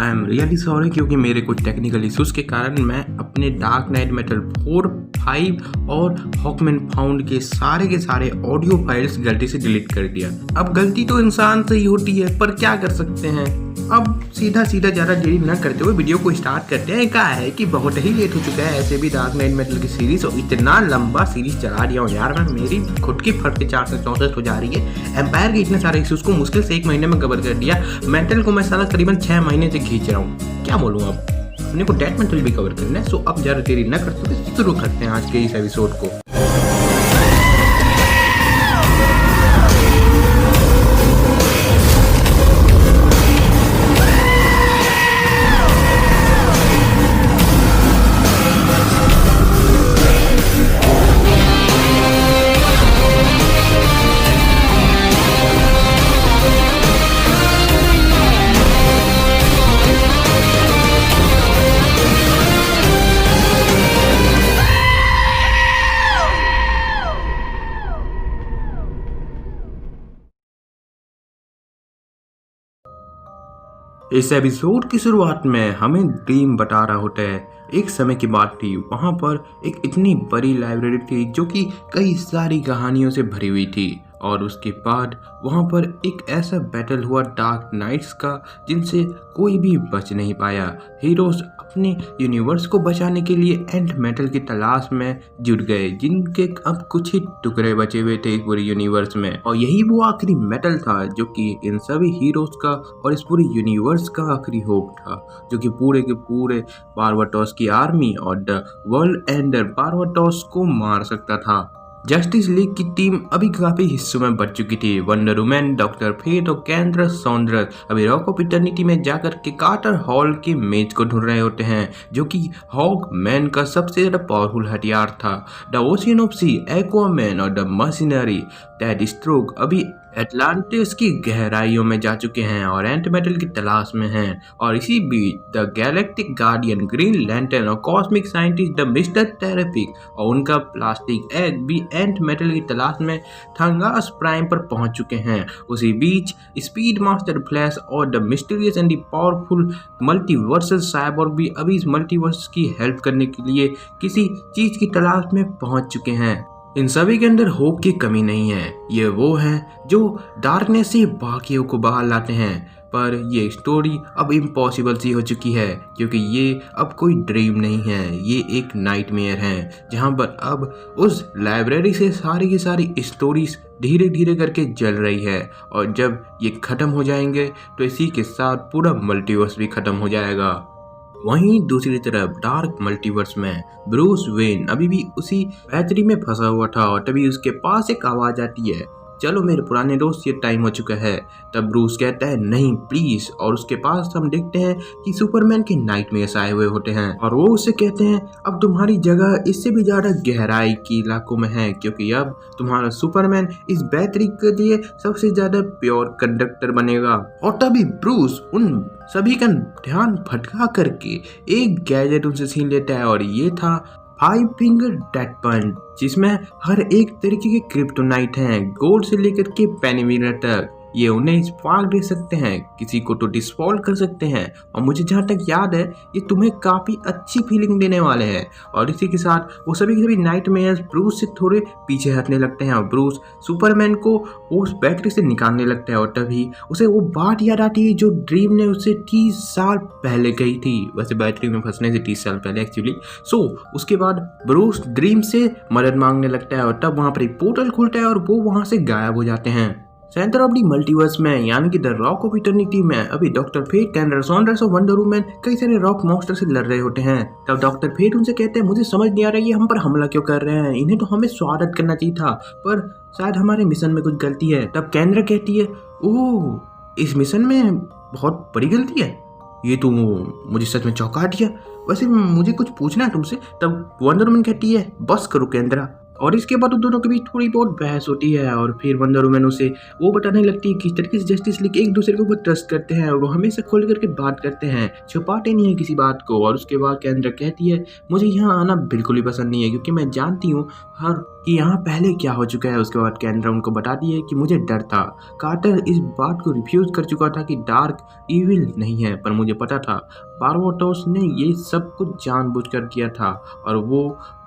I am really sorry क्योंकि मेरे कुछ टेक्निकल इश्यूज के कारण मैं अपने डार्क नाइट मेटल 4, 5 और हॉकमैन फाउंड के सारे ऑडियो फाइल्स गलती से डिलीट कर दिया। अब गलती तो इंसान से ही होती है, पर क्या कर सकते हैं। अब सीधा ज़्यादा देरी न करते हुए वीडियो को स्टार्ट करते हैं। क्या है कि बहुत ही लेट हो चुका है ऐसे भी डार्क नाइट मेटल की सीरीज, और इतना लंबा सीरीज चला दिया हूँ यार मैं, मेरी खुद की फट के 4 से 64 हो जा रही है। एम्पायर के इतने सारे इश्यूज को मुश्किल से 1 महीने में कवर कर दिया। मेटल को मैं साला करीबन 6 महीने से खींच रहा हूँ, क्या बोलूँ। अब अपने को डेथ मेटल भी कवर करना है, सो अब ज़्यादा देरी न करते हुए शुरू करते हैं आज के इस एपिसोड को। इस एपिसोड की शुरुआत में हमें ड्रीम बता रहा होता है। एक समय की बात थी, वहाँ पर एक इतनी बड़ी लाइब्रेरी थी जो कि कई सारी कहानियों से भरी हुई थी, और उसके बाद वहाँ पर एक ऐसा बैटल हुआ डार्क नाइट्स का जिनसे कोई भी बच नहीं पाया। हीरोज अपने यूनिवर्स को बचाने के लिए एंड मेटल की तलाश में जुट गए, जिनके अब कुछ ही टुकड़े बचे हुए थे इस पूरे यूनिवर्स में, और यही वो आखिरी मेटल था जो कि इन सभी हीरोज का और इस पूरे यूनिवर्स का आखिरी होप था, जो कि पूरे के पूरे बार्बाटोस की आर्मी और द वर्ल्ड एंडर बार्बाटोस को मार सकता था। जस्टिस लीग की टीम अभी काफी हिस्सों में बच चुकी थी। वंडर वुमन, डॉक्टर फेट और कैंड्रा सॉन्ड्रस अभी रॉक ऑफ इटर्निटी में जाकर के कार्टर हॉल के मेज को ढूंढ रहे होते हैं, जो कि हॉक मैन का सबसे ज्यादा पावरफुल हथियार था। The ocean of sea, Aquaman और द मशीनरी टेड स्ट्रोक अभी एटलांटिस की गहराइयों में जा चुके हैं और एंट मेटल की तलाश में हैं। और इसी बीच the galactic guardian, green lantern और cosmic scientist the mister terrific और उनका प्लास्टिक एग भी एंट मेटल की तलाश में थंगास प्राइम पर पहुंच चुके हैं। उसी बीच स्पीड मास्टर फ्लैश और the mysterious and the powerful multiversal cyborg भी अभी इस मल्टीवर्स की हेल्प करने के लिए किसी चीज की तलाश में पहुंच चुके हैं। इन सभी के अंदर होप की कमी नहीं है, ये वो हैं जो डार्कनेस से बाकियों को बाहर लाते हैं। पर ये स्टोरी अब इम्पॉसिबल सी हो चुकी है, क्योंकि ये अब कोई ड्रीम नहीं है, ये एक नाइटमेयर है, जहां पर अब उस लाइब्रेरी से सारी की सारी स्टोरीज धीरे करके जल रही है, और जब ये खत्म हो जाएंगे तो इसी के साथ पूरा मल्टीवर्स भी खत्म हो जाएगा। वहीं दूसरी तरफ डार्क मल्टीवर्स में ब्रूस वेन अभी भी उसी बैटरी में फंसा हुआ था, और तभी उसके पास एक आवाज आती है, चलो मेरे पुराने दोस्त, ये टाइम हो चुका है। तब ब्रूस कहता है नहीं प्लीज, और उसके पास हम देखते हैं कि सुपरमैन के नाइटमेयर्स आए हुए होते हैं, और वो उससे कहते हैं अब तुम्हारी जगह इससे भी ज्यादा गहराई के इलाकों में है, क्योंकि अब तुम्हारा सुपरमैन इस बैटरी के लिए सबसे ज्यादा प्योर कंडक्टर बनेगा। और तभी ब्रूस उन सभी का ध्यान भटका करके एक गैजेट उनसे छीन लेता है, और ये था 5 फिंगर डेथ पंच, जिसमें हर एक तरीके के क्रिप्टोनाइट हैं, गोल्ड से लेकर के पेनीमीटर तक। ये उन्हें स्पार्क दे सकते हैं, किसी को तो डिस्पॉल कर सकते हैं, और मुझे जहाँ तक याद है ये तुम्हें काफ़ी अच्छी फीलिंग देने वाले हैं। और इसी के साथ वो सभी नाइटमेयर्स ब्रूस से थोड़े पीछे हटने लगते हैं, और ब्रूस सुपरमैन को उस बैटरी से निकालने लगता है, और तभी उसे वो बात याद आती है जो ड्रीम ने उसे 30 साल पहले कही थी, वैसे बैटरी में फंसने से 30 साल पहले एक्चुअली। उसके बाद ब्रूस ड्रीम से मदद मांगने लगता है, और तब वहाँ पर एक पोर्टल खुलता है और वो वहाँ से गायब हो जाते हैं। सेंटर ऑफ दी मल्टीवर्स में यानी कि द रॉक ऑफ इटर्निटी में अभी डॉक्टर फेट, कैंड्रा सॉन्ड्रस और वंडर वुमन कई सारे रॉक मॉन्स्टर से लड़ रहे होते हैं। तब डॉक्टर फेट उनसे कहते हैं मुझे समझ नहीं आ रहा है ये हम पर हमला क्यों कर रहे हैं, इन्हें तो हमें स्वागत करना चाहिए था, पर शायद हमारे मिशन में कुछ गलती है। तब कैंड्रा कहती है ओह इस मिशन में बहुत बड़ी गलती है, ये तो मुझे सच में चौंका दिया, वैसे मुझे कुछ पूछना है तुमसे। तब वंडर वुमन कहती है बस करो कैंड्रा, और इसके बाद उन दोनों के बीच थोड़ी बहुत बहस होती है, और फिर वंडर वुमन उसे वो बताने लगती है कि किस तरीके से जस्टिस लीग एक दूसरे के ऊपर ट्रस्ट करते हैं, और वो हमेशा खोल करके बात करते हैं, छुपाते नहीं है किसी बात को। और उसके बाद कैंड्रा कहती है मुझे यहाँ आना बिल्कुल ही पसंद नहीं है, क्योंकि मैं जानती हूँ हर कि यहाँ पहले क्या हो चुका है। उसके बाद कैंड्रा उनको बताती है कि मुझे डर था, कार्टर इस बात को रिफ्यूज़ कर चुका था कि डार्क इविल नहीं है, पर मुझे पता था बारबाटोस ने ये सब कुछ जानबूझकर किया था।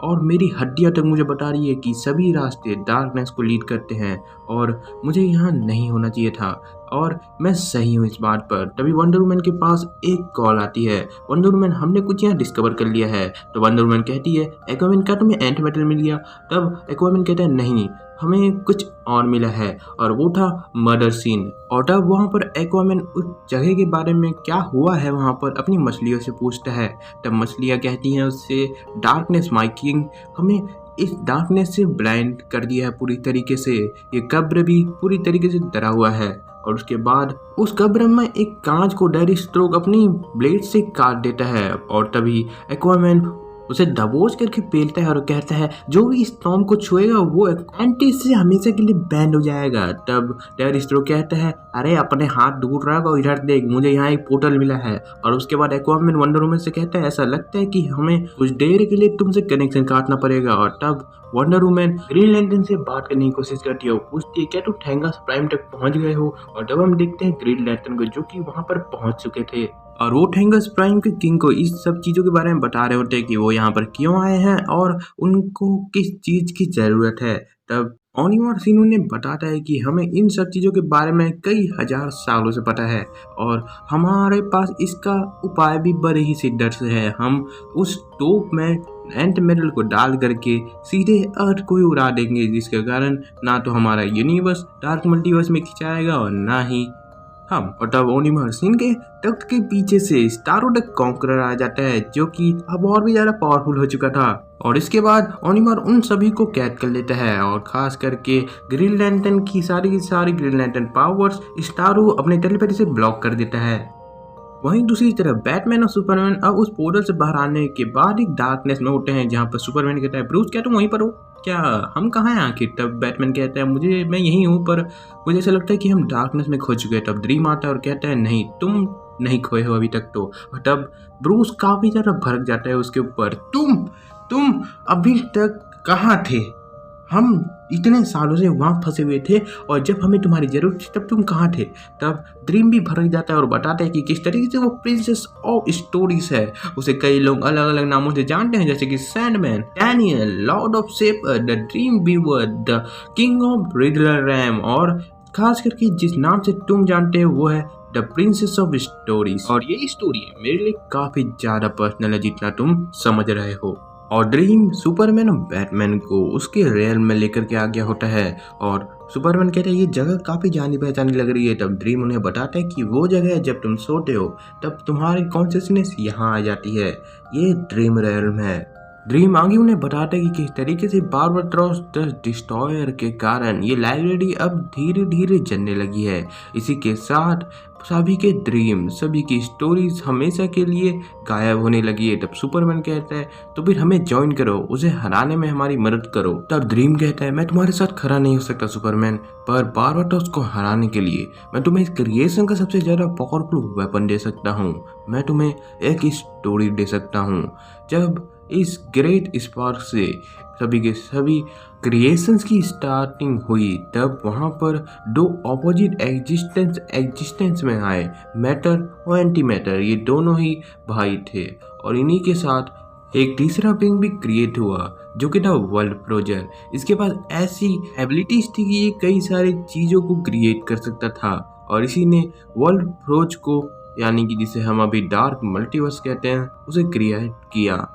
और मेरी हड्डियाँ तक मुझे बता रही है कि सभी रास्ते डार्कनेस को लीड करते हैं और मुझे यहाँ नहीं होना चाहिए था, और मैं सही हूँ इस बात पर। तभी वंडर वुमन के पास एक कॉल आती है। वंडर वुमन, हमने कुछ यहाँ डिस्कवर कर लिया है। तो वंडर वुमन कहती है, एक्वामैन क्या तुम्हें एंट मेटल मिल गया? तब एक्वामैन कहता है, नहीं, हमें कुछ और मिला है, और वो था मर्डर सीन। और तब वहाँ पर एक्वामैन उस जगह के बारे में क्या हुआ है वहाँ पर अपनी मछलियों से पूछता है। तब मछलियाँ कहती हैं उससे, डार्कनेस माय किंग, हमें इस डार्कनेस से ब्लाइंड कर दिया है पूरी तरीके से। ये कब्र भी पूरी तरीके से डरा हुआ है। और उसके बाद उस कब्र में एक कांच को डेरिस्ट्रोक अपनी ब्लेड से काट देता है, और तभी एक्वामैन उसे दबोच करके पेलता है और कहता है, जो भी इस टॉम को छुएगा वो एंटी से हमेशा के लिए बैंड हो जाएगा। तब डेरिस्ट्रो कहता है, अरे अपने हाथ दूर रख और इधर देख, मुझे यहाँ एक पोर्टल मिला है। और उसके बाद एक्वामैन वंडर वुमन से कहता है, ऐसा लगता है कि हमें कुछ देर के लिए तुमसे कनेक्शन काटना पड़ेगा। और तब वंडर वुमन ग्रीन लैंटर्न से बात करने की कोशिश करती है और पूछती है, क्या तुम थैंगस प्राइम तक पहुंच गए हो? और तब हम देखते हैं ग्रीन लैंटर्न को, जो कि वहां पर पहुंच चुके थे, और वो थैंगस प्राइम के किंग को इस सब चीज़ों के बारे में बता रहे होते हैं कि वो यहाँ पर क्यों आए हैं और उनको किस चीज़ की ज़रूरत है। तब ओनिमोर सीन उन्हें बताता है कि हमें इन सब चीज़ों के बारे में कई हजार सालों से पता है, और हमारे पास इसका उपाय भी बड़े ही शिद्दत से है। हम उस टोप में एंट मेटल को डाल करके सीधे अर्थ को ही उड़ा देंगे, जिसके कारण ना तो हमारा यूनिवर्स डार्क मल्टीवर्स में खिंचाएगा और ना ही हम। और तब ओनिमर सिंह के तख्त के पीछे से स्टारो द कॉन्करर आ जाता है, जो कि अब और भी ज्यादा पावरफुल हो चुका था। और इसके बाद ओनिमर उन सभी को कैद कर लेता है, और खास करके ग्रीन लैंटर्न की सारी ग्रीन लैंटर्न पावर्स स्टारो अपने टेलीपैथी से ब्लॉक कर देता है। वहीं दूसरी तरफ बैटमैन और सुपरमैन अब उस पोर्टल से बाहर आने के बाद एक डार्कनेस में होते हैं, जहाँ पर सुपरमैन कहता है, ब्रूस क्या तुम वहीं पर हो? क्या हम कहाँ हैं आखिर? तब बैटमैन कहता है, मैं यहीं हूँ, पर मुझे ऐसा लगता है कि हम डार्कनेस में खो चुके हैं। तब ड्रीम आता है और कहता है, नहीं, तुम नहीं खोए हो अभी तक तो। और तब ब्रूस काफी ज्यादा भड़क जाता है उसके ऊपर, तुम अभी तक कहाँ थे? हम इतने सालों से वहाँ फंसे हुए थे, और जब हमें तुम्हारी जरूरत थी तब तुम कहाँ थे? तब ड्रीम भी भड़क जाता है और बताता है कि किस तरीके से वो प्रिंसेस ऑफ स्टोरीज है। उसे कई लोग अलग अलग नामों से जानते हैं, जैसे कि Sandman, Daniel, lord of shepherd, the dream weaver, the king of riddler ram, और खास करके जिस नाम से तुम जानते हो वो है द प्रिंसेस ऑफ स्टोरीज। और ये स्टोरी मेरे लिए काफी ज्यादा पर्सनल है, जितना तुम समझ रहे हो। और ड्रीम सुपरमैन और बैटमैन को उसके रियल में लेकर के आ गया होता है, और सुपरमैन कहता है, ये जगह काफ़ी जानी पहचानी लग रही है। तब ड्रीम उन्हें बताता है कि वो जगह है जब तुम सोते हो तब तुम्हारी कॉन्शियसनेस यहाँ आ जाती है, ये ड्रीम रियल्म है। ड्रीम आगे उन्हें बताता है कि किस तरीके से बारबाटोस द डिस्ट्रॉयर के कारण ये लाइब्रेरी अब धीरे धीरे जलने लगी है। इसी के साथ सभी के ड्रीम, सभी की स्टोरीज हमेशा के लिए गायब होने लगी है। तब सुपरमैन कहता है, तो फिर हमें ज्वाइन करो, उसे हराने में हमारी मदद करो। तब ड्रीम कहता है, मैं तुम्हारे साथ खड़ा नहीं हो सकता सुपरमैन, पर बारबाटोस को हराने के लिए मैं तुम्हें इस क्रिएशन का सबसे ज्यादा पावरफुल वेपन दे सकता हूँ। मैं तुम्हें एक स्टोरी दे सकता हूँ। जब इस ग्रेट स्पार्क से सभी के सभी क्रिएशंस की स्टार्टिंग हुई, तब वहाँ पर दो ऑपोजिट एग्जिस्टेंस में आए, मैटर और एंटी मैटर। ये दोनों ही भाई थे, और इन्हीं के साथ एक तीसरा बीइंग भी क्रिएट हुआ, जो कि था वर्ल्ड फ्रोजर। इसके पास ऐसी एबिलिटीज थी कि ये कई सारी चीज़ों को क्रिएट कर सकता था, और इसी ने वर्ल्ड फ्रोज को, यानी कि जिसे हम अभी डार्क मल्टीवर्स कहते हैं, उसे क्रिएट किया।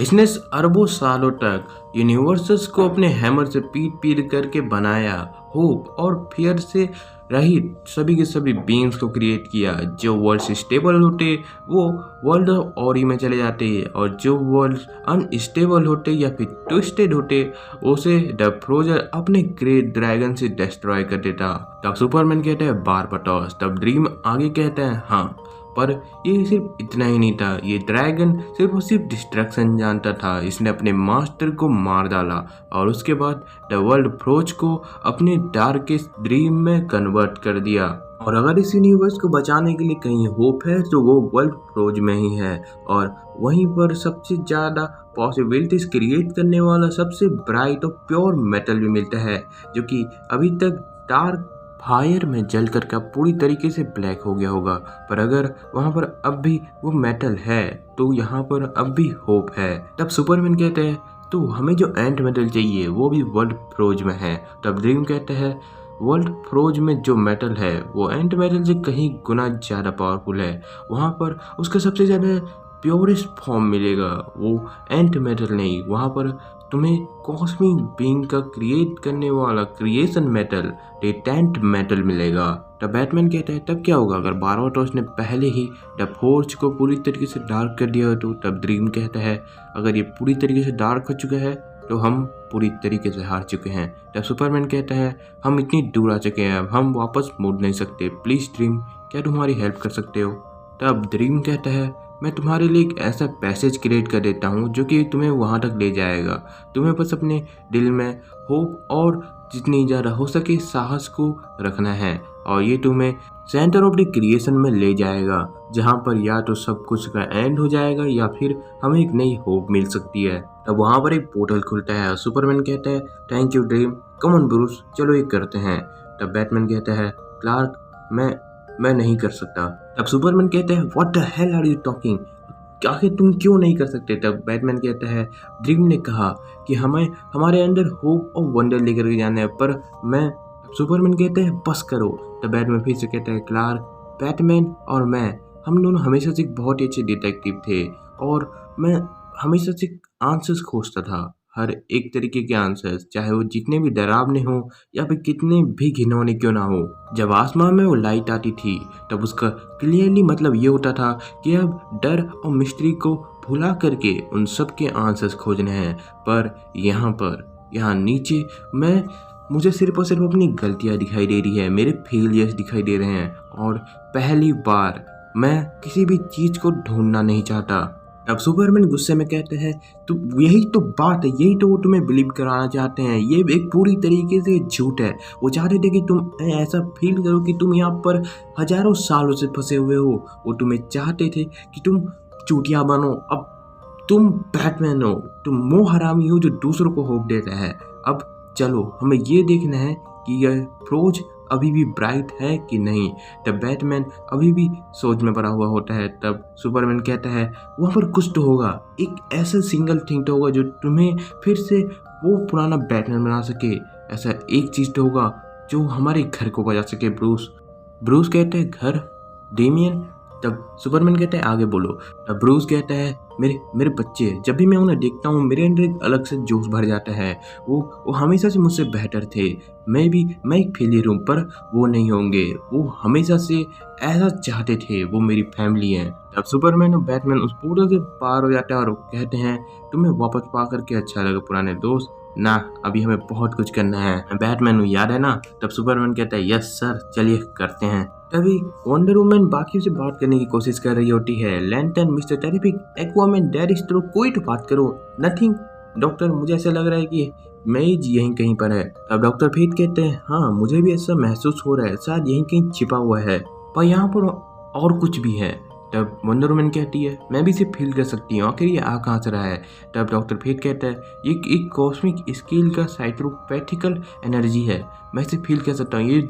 इसने अरबों सालों तक यूनिवर्सेस को अपने हैमर से पीट करके बनाया, होप और फियर से रहित सभी के सभी बीइंग्स को क्रिएट किया। जो वर्ल्ड स्टेबल होते वो वर्ल्ड ऑरी में चले जाते, और जो वर्ल्ड अनस्टेबल होते या फिर ट्विस्टेड होते उसे द फ्रोजर अपने ग्रेट ड्रैगन से डिस्ट्रॉय कर देता। तब सुपरमैन कहते हैं बारबाटोस। तब ड्रीम आगे कहते हैं, हाँ, पर ये सिर्फ इतना ही नहीं था, ये ड्रैगन सिर्फ और सिर्फ डिस्ट्रक्शन जानता था। इसने अपने मास्टर को मार डाला, और उसके बाद द वर्ल्ड फ्रोज को अपने डार्केस्ट ड्रीम में कन्वर्ट कर दिया। और अगर इस यूनिवर्स को बचाने के लिए कहीं होप है तो वो वर्ल्ड प्रोज में ही है। और वहीं पर सबसे ज़्यादा पॉसिबिलिटीज क्रिएट करने वाला सबसे ब्राइट और प्योर मेटल भी मिलता है, जो कि अभी तक डार्क फायर में जल कर का पूरी तरीके से ब्लैक हो गया होगा। पर अगर वहाँ पर अब भी वो मेटल है तो यहाँ पर अब भी होप है। तब सुपरमैन कहते हैं तो हमें जो एंट मेटल चाहिए वो भी वर्ल्ड प्रोज में है। तब ड्रीम कहते हैं वर्ल्ड फ्रोज में जो मेटल है वो एंट मेटल से कहीं गुना ज़्यादा पावरफुल है। वहाँ पर उसका सबसे ज़्यादा प्योरेस्ट फॉर्म मिलेगा, वो एंट मेटल नहीं। वहाँ पर तुम्हें कॉस्मिक बीइंग का क्रिएट करने वाला क्रिएशन मेटल डेटेंट मेटल मिलेगा। तब बैटमैन कहता है तब क्या होगा अगर बारबाटोस ने पहले ही द फोर्ज को पूरी तरीके से डार्क कर दिया हो तो। तब ड्रीम कहता है अगर ये पूरी तरीके से डार्क हो चुका है तो हम पूरी तरीके से हार चुके हैं। तब सुपरमैन कहता है हम इतनी दूर आ चुके हैं, अब हम वापस मुड़ नहीं सकते, प्लीज़ ड्रीम क्या तुम हमारी हेल्प कर सकते हो। तब ड्रीम कहता है मैं तुम्हारे लिए एक ऐसा पैसेज क्रिएट कर देता हूँ जो कि तुम्हें वहाँ तक ले जाएगा। तुम्हें बस अपने दिल में होप और जितनी ज़्यादा हो सके साहस को रखना है और ये तुम्हें सेंटर ऑफ द क्रिएशन में ले जाएगा, जहाँ पर या तो सब कुछ का एंड हो जाएगा या फिर हमें एक नई होप मिल सकती है। तब वहाँ पर एक पोर्टल खुलता है और सुपरमैन कहता है thank you dream, come on Bruce, चलो ये करते हैं। तब बैटमैन कहता है क्लार्क मैं नहीं कर सकता। तब सुपरमैन कहते हैं what the hell are you talking, आखिर तुम क्यों नहीं कर सकते। तब बैटमैन कहता है ड्रीम ने कहा कि हमें हमारे अंदर होप और वंडर लेकर के जाना है, पर मैं। सुपरमैन कहते हैं बस करो। तब बैटमैन फिर से कहता है क्लार्क, बैटमैन और मैं हम दोनों हमेशा से बहुत ही अच्छे डिटेक्टिव थे और मैं हमेशा से आंसर्स खोजता था, हर एक तरीके के आंसर्स, चाहे वो जितने भी डरावने हो या फिर कितने भी घिनौने क्यों ना हो। जब आसमान में वो लाइट आती थी तब उसका क्लियरली मतलब ये होता था कि अब डर और मिस्ट्री को भुला करके उन सब के आंसर्स खोजने हैं। पर यहाँ नीचे मुझे सिर्फ और सिर्फ अपनी गलतियाँ दिखाई दे रही है, मेरे फेलियर्स दिखाई दे रहे हैं और पहली बार मैं किसी भी चीज़ को ढूंढना नहीं चाहता। अब सुपरमैन गुस्से में कहते हैं तो यही तो बात है, यही तो वो तुम्हें बिलीव कराना चाहते हैं, ये एक पूरी तरीके से झूठ है। वो चाहते थे कि तुम ऐसा फील करो कि तुम यहाँ पर हजारों सालों से फंसे हुए हो। वो तुम्हें चाहते थे कि तुम चूतिया बनो, अब तुम बैटमैन हो, तुम मोह हरामी हो जो दूसरों को होप देता है। अब चलो हमें ये देखना है कि यह फ्रोज अभी भी ब्राइट है कि नहीं। तब बैटमैन अभी भी सोच में पड़ा हुआ होता है। तब सुपरमैन कहता है वहाँ पर कुछ तो होगा, एक ऐसा सिंगल थिंग तो होगा जो तुम्हें फिर से वो पुराना बैटमैन बना सके। ऐसा एक चीज़ तो होगा जो हमारे घर को बचा सके। ब्रूस कहते हैं घर, डेमियन। तब सुपरमैन कहता है आगे बोलो। तब ब्रूस कहता है मेरे बच्चे, जब भी मैं उन्हें देखता हूँ मेरे अंदर एक अलग से जोश भर जाता है। वो हमेशा से मुझसे बेहतर थे, मैं एक फेलियर हूँ पर वो नहीं होंगे, वो हमेशा से ऐसा चाहते थे, वो मेरी फैमिली है। तब सुपरमैन और बैटमैन उस पोर्टल से पार हो जाते हैं और कहते हैं तुम्हें वापस पा करके अच्छा लगा पुराने दोस्त ना, अभी हमें बहुत कुछ करना है। बैटमैन याद है ना। तब सुपरमैन कहता है यस सर, चलिए करते हैं। तभी वंडर वुमन बाकियों से बात करने की कोशिश कर रही होती है। लैंटर्न, मिस्टर टेरिफिक, एक्वामैन, डैडी स्ट्रो, कोई तो बात करो। नथिंग डॉक्टर, मुझे ऐसा लग रहा है कि मेज यहीं कहीं पर है। तब डॉक्टर फेथ कहते हैं हाँ मुझे भी ऐसा महसूस हो रहा है, शायद यहीं कहीं छिपा हुआ है, पर यहाँ पर और कुछ भी है। तब वंडर वुमन कहती है मैं भी इसे फील कर सकती हूँ, आखिर ये आ कहाँ से रहा है। तब डॉक्टर फेथ कहता है ये एक कॉस्मिक स्केल का साइक्रोपैथिकल एनर्जी है, मैं इसे फील कर सकता हूँ, ये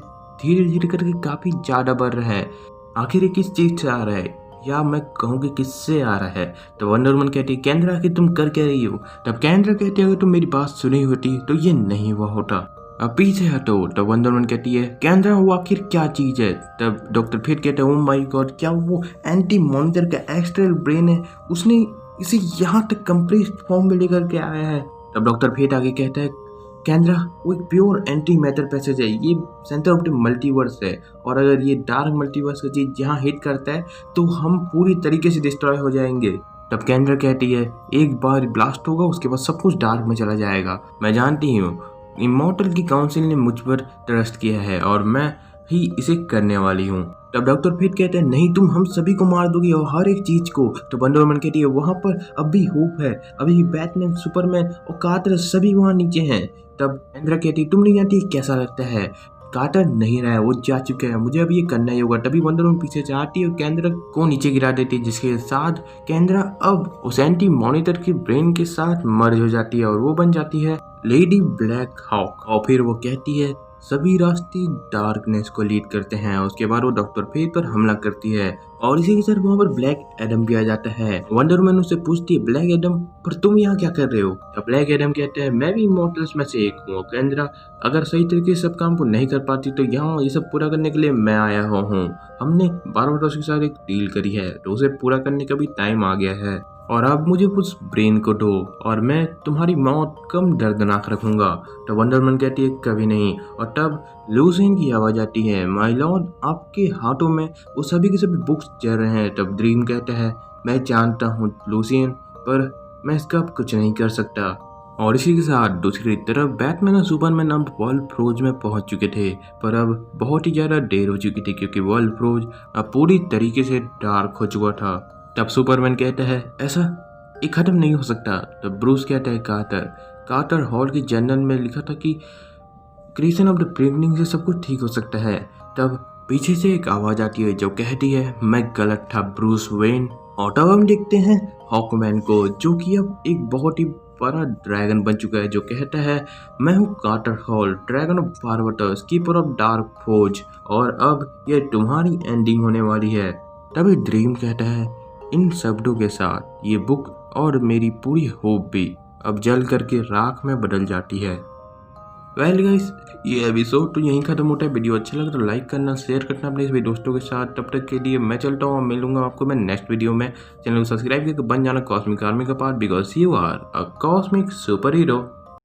धीरे धीरे करके काफ़ी ज़्यादा बढ़ रहा है, आखिर ये किस चीज़ से आ रहा है या मैं कहूँ कि किससे आ रहा है। तो वंडर वुमन कहती है केंद्रा आखिर तुम कर क्या रही हो। तब केंद्रा कहती है अगर तुम मेरी बात सुनी होती तो ये नहीं हुआ होता, अब पीछे हटो। तो वंडर वुमन कहती है केंद्रा वो आखिर क्या चीज़ है। तब डॉक्टर फिर कहते हैं ओ माय गॉड, क्या वो एंटी मॉनिटर का एक्स्ट्रल ब्रेन है, उसने इसे यहाँ तक कंप्रेस्ड फॉर्म में लेकर के आया है। तब डॉक्टर फेथ आगे कहता है केंद्रा वो एक प्योर एंटी मैटर पैसेज है, ये सेंटर ऑफ द मल्टीवर्स है और अगर ये डार्क मल्टीवर्स का चीज़ यहाँ हिट करता है तो हम पूरी तरीके से डिस्ट्रॉय हो जाएंगे। तब केंद्रा कहती है एक बार ब्लास्ट होगा उसके बाद सब कुछ डार्क में चला जाएगा, मैं जानती हूँ इमॉर्टल की काउंसिल ने मुझ पर ट्रस्ट किया है और मैं ही इसे करने वाली हूँ। तब डॉक्टर फिर कहते हैं नहीं तुम हम सभी को मार दोगी और हर एक चीज को। तो वंडर वुमन कहती है वहाँ पर अब भी होप है, अभी बैटमैन, सुपरमैन और कातर सभी वहाँ नीचे हैं। तब केंद्रा कहती तुम नहीं जानती कैसा लगता है कार्टर नहीं रहा है, वो जा चुका है, मुझे अब ये करना ही होगा। तभी वंडर वुमन पीछे से आती है और केंद्रा को नीचे गिरा देती है, जिसके साथ केंद्रा अब उस एंटी मॉनिटर की ब्रेन के साथ मर्ज हो जाती है और वो बन जाती है लेडी ब्लैक हॉक। और फिर वो कहती है सभी रास्ते डार्कनेस को लीड करते हैं। उसके बाद वो डॉक्टर फेथ पर हमला करती है और इसी के साथ वहाँ पर ब्लैक एडम भी आ जाता है। वंडर वुमन उससे पूछती है ब्लैक एडम पर तुम यहाँ क्या कर रहे हो? तो ब्लैक एडम कहते हैं मैं भी इमॉर्टल्स में से एक हूँ केंद्रा, अगर सही तरीके से सब काम को नहीं कर पाती तो यहाँ ये सब पूरा करने के लिए मैं आया हुआ हूँ। हमने बारबाटोस के साथ एक डील करी है तो उसे पूरा करने का भी टाइम आ गया है और अब मुझे उस ब्रेन को दो और मैं तुम्हारी मौत कम दर्दनाक रखूंगा। तो वंडर वुमन कहती है कभी नहीं। और तब लूसियन की आवाज आती है माय लॉर्ड, आपके हाथों में वो सभी के सभी बुक्स चल रहे हैं। तब ड्रीम कहता है मैं जानता हूँ लूसियन, पर मैं इसका अब कुछ नहीं कर सकता। और इसी के साथ दूसरी तरफ बैटमैन और सुपरमैन अब वर्ल्ड फ्रोज में पहुंच चुके थे, पर अब बहुत ही ज्यादा देर हो चुकी थी क्योंकि वर्ल्ड फ्रोज अब पूरी तरीके से डार्क हो चुका था। तब सुपरमैन कहता है ऐसा ये खत्म नहीं हो सकता। तब ब्रूस कहता है कार्टर हॉल के जर्नल में लिखा था कि क्रिएशन ऑफ द बिगिनिंग से सब कुछ ठीक हो सकता है। तब पीछे से एक आवाज आती है जो कहती है मैं गलत था ब्रूस वेन। और तब हम देखते हैं हॉकमैन को जो कि अब एक बहुत ही बड़ा ड्रैगन बन चुका है, जो कहता है मैं हूँ Carter Hall, dragon of Barbatos, keeper of dark forge, और अब ये तुम्हारी एंडिंग होने वाली है। तभी ड्रीम कहता है इन शब्दों के साथ ये बुक और मेरी पूरी होप भी अब जल करके राख में बदल जाती है। वेल गाइस, ये एपिसोड तो यहीं खत्म होता है। वीडियो अच्छा लगा तो लाइक करना, शेयर करना अपने सभी दोस्तों के साथ। तब तक के लिए मैं चलता हूँ, मिलूंगा आपको मैं नेक्स्ट वीडियो में। चैनल को सब्सक्राइब करके बन जाना कॉस्मिक आर्मी का part, because you are a cosmic super hero.